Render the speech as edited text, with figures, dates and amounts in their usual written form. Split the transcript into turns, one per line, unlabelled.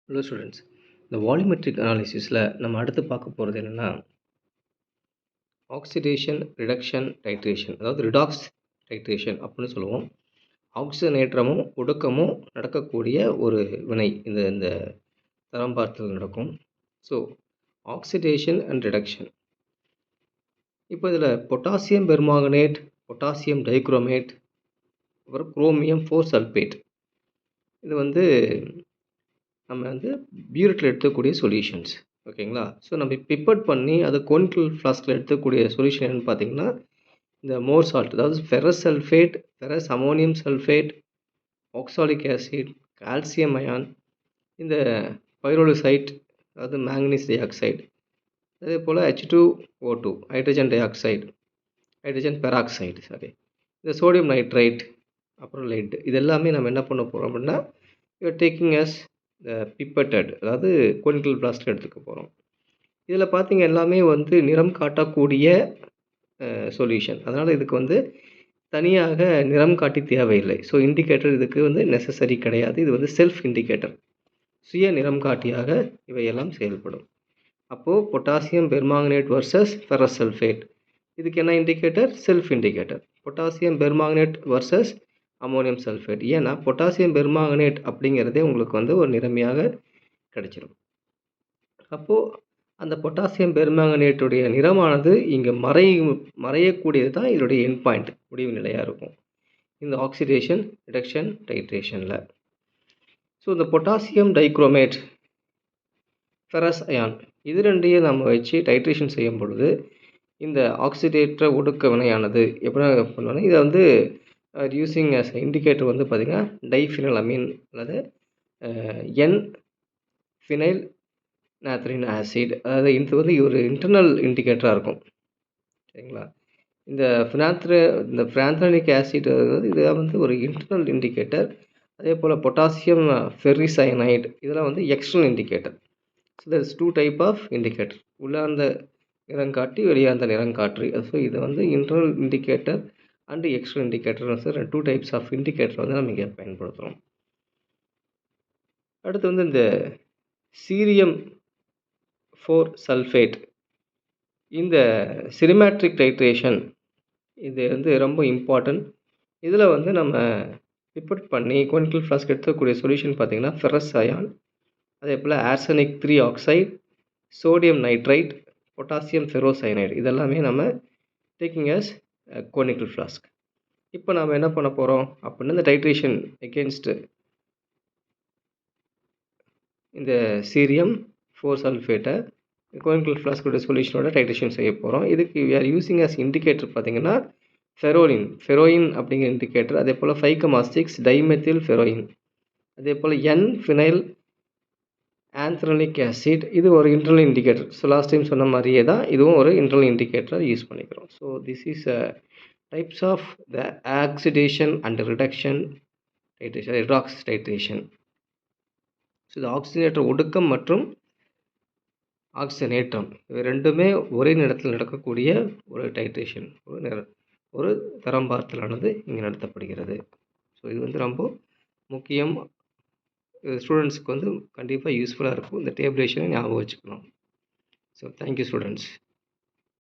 Hello students, இந்த volumetric அனாலிசிஸில் நம்ம அடுத்து பார்க்க போகிறது என்னென்னா ஆக்சிடேஷன், ரிடக்ஷன், டைட்ரேஷன், அதாவது ரிடாக்ஸ் டைட்ரேஷன் அப்படின்னு சொல்லுவோம். ஆக்சிஜனேற்றமும் ஒடுக்கமும் நடக்கக்கூடிய ஒரு வினை இந்த இந்த தரம் பார்த்தல் நடக்கும். So oxidation and reduction. இப்போ இதில் பொட்டாசியம் பெர்மாங்கனேட், பொட்டாசியம் டைக்ரோமேட், அப்புறம் குரோமியம் 4 சல்பேட், இது நம்ம பியூரிட்டில் எடுத்துக்கூடிய சொல்யூஷன்ஸ். ஓகேங்களா? ஸோ நம்ம பிப்பட் பண்ணி அதை கோனிக்கல் ஃப்ளாஸ்கில் எடுத்துக்கூடிய சொல்யூஷன் என்னென்னு பார்த்தீங்கன்னா இந்த மோர் சால்ட், அதாவது ferrous sulphate, ferrous ammonium sulphate, oxalic acid, calcium ion, இந்த பைரோலிசைட், அதாவது மேங்கனீஸ் டை ஆக்சைடு, அதே போல் H2O2 hydrogen dioxide, hydrogen peroxide, இந்த சோடியம் நைட்ரைட், அப்புறம் லெட், இது எல்லாமே நம்ம என்ன பண்ண போகிறோம் அப்படின்னா டேக்கிங் அஸ் பிப்பட்டட், அதாவது கோனிக்கல் ஃப்ளாஸ்கில் எடுத்துக்க போகிறோம். இதில் பார்த்தீங்க எல்லாமே நிறம் காட்டக்கூடிய சொல்யூஷன். அதனால் இதுக்கு தனியாக நிறம் காட்டி தேவையில்லை. ஸோ இண்டிகேட்டர் இதுக்கு நெசசரி கிடையாது. இது செல்ஃப் இண்டிகேட்டர், சுய நிறம் காட்டியாக இவையெல்லாம் செயல்படும். அப்போது potassium permanganate versus ferrous sulphate, இதுக்கு என்ன indicator? Self indicator. Potassium permanganate versus ammonium sulphate, ஏன்னா பொட்டாசியம் பெர்மாங்கனேட் அப்படிங்கிறதே உங்களுக்கு ஒரு நிறமியாக கிடைச்சிடும். அப்போது அந்த பொட்டாசியம் பெர்மாங்கனேட்டுடைய நிறமானது இங்கே மறையக்கூடியது தான் இதனுடைய எண்ட் பாயிண்ட், முடிவு நிலையாக இருக்கும் இந்த ஆக்சிடேஷன், ரிடக்ஷன், டைட்ரேஷனில். ஸோ இந்த பொட்டாசியம் டைக்ரோமேட், ஃபெரஸ் அயான், இது ரெண்டையும் நம்ம வச்சு டைட்ரேஷன் செய்யும் பொழுது இந்த ஆக்சிடேற்ற ஒடுக்க வினையானது எப்படி பண்ணுவோன்னா இதை யூஸிங் அஸ் இண்டிகேட்டர் பார்த்திங்கன்னா டைஃபினைல் அமீன் அல்லது என் ஃபினைல் நாத்ரின் ஆசிட், அதாவது இது ஒரு இன்டர்னல் இண்டிகேட்டராக இருக்கும். சரிங்களா? இந்த ஃபிராந்த்ரனிக் ஆசிட் இது ஒரு இன்டர்னல் இண்டிகேட்டர். அதே போல் பொட்டாசியம் ஃபெர்ரிசயனைடு, இதெல்லாம் external indicator. So that's 2 type of indicator, உள்ளார்ந்த நிறங்காட்டி வெளியார்ந்த நிறங்காற்றி. ஸோ இது internal indicator and external indicator, 2 types of indicator நம்ம இங்கே பயன்படுத்துகிறோம். அடுத்து இந்த சீரியம் 4 சல்ஃபேட், இந்த சினிமேட்ரிக் டைட்ரேஷன் இது ரொம்ப இம்பார்ட்டன்ட். இதில் நம்ம பிப்பட் பண்ணி கோனிக்கல் ஃப்ளாஸ்க் எடுக்கக்கூடிய சொல்யூஷன் பார்த்திங்கன்னா ஃபெரஸ் அயான், அதே போல் arsenic 3 oxide, sodium nitrite, potassium ferrocyanide, இதெல்லாமே நம்ம டேக்கிங் அஸ் கோனிக்கல் ஃப்ளாஸ்க். இப்போ நாம் என்ன பண்ண போகிறோம் அப்படின்னா இந்த டைட்ரேஷன் எகென்ஸ்ட் இந்த சீரியம் 4 சல்ஃபேட்டை கோனிக்கல் ஃப்ளாஸ்கோட சொல்யூஷனோட டைட்ரேஷன் செய்ய போகிறோம். இதுக்கு we are using as indicator பார்த்திங்கன்னா ஃபெரோயின் அப்படிங்கிற இண்டிகேட்டர், அதே போல் 5,6 டைமெத்தில் ஃபெரோயின், அதே போல் என் ஃபினைல் ஆந்த்ரனிக் ஆசிட், இது ஒரு internal indicator. So last time சொன்ன மாதிரியே தான் இதுவும் ஒரு இன்டர்னல் இண்டிகேட்டராக யூஸ் பண்ணிக்கிறோம். So this is types of the oxidation and reduction titration, redox titration. So இது ஆக்சிஜனேற்ற ஒடுக்கம் மற்றும் ஆக்சிஜனேற்றம், இவை ரெண்டுமே ஒரே நேரத்தில் நடக்கக்கூடிய ஒரு டைட்ரேஷன், ஒரு தரம் பார்த்தலானது இங்கே நடத்தப்படுகிறது. ஸோ இது ரொம்ப முக்கியம். ஸ்டூடெண்ட்ஸுக்கு கண்டிப்பாக யூஸ்ஃபுல்லாக இருக்கும். இந்த டேபிளேஷனை ஞாபகம் வச்சுக்கணும். So thank you students.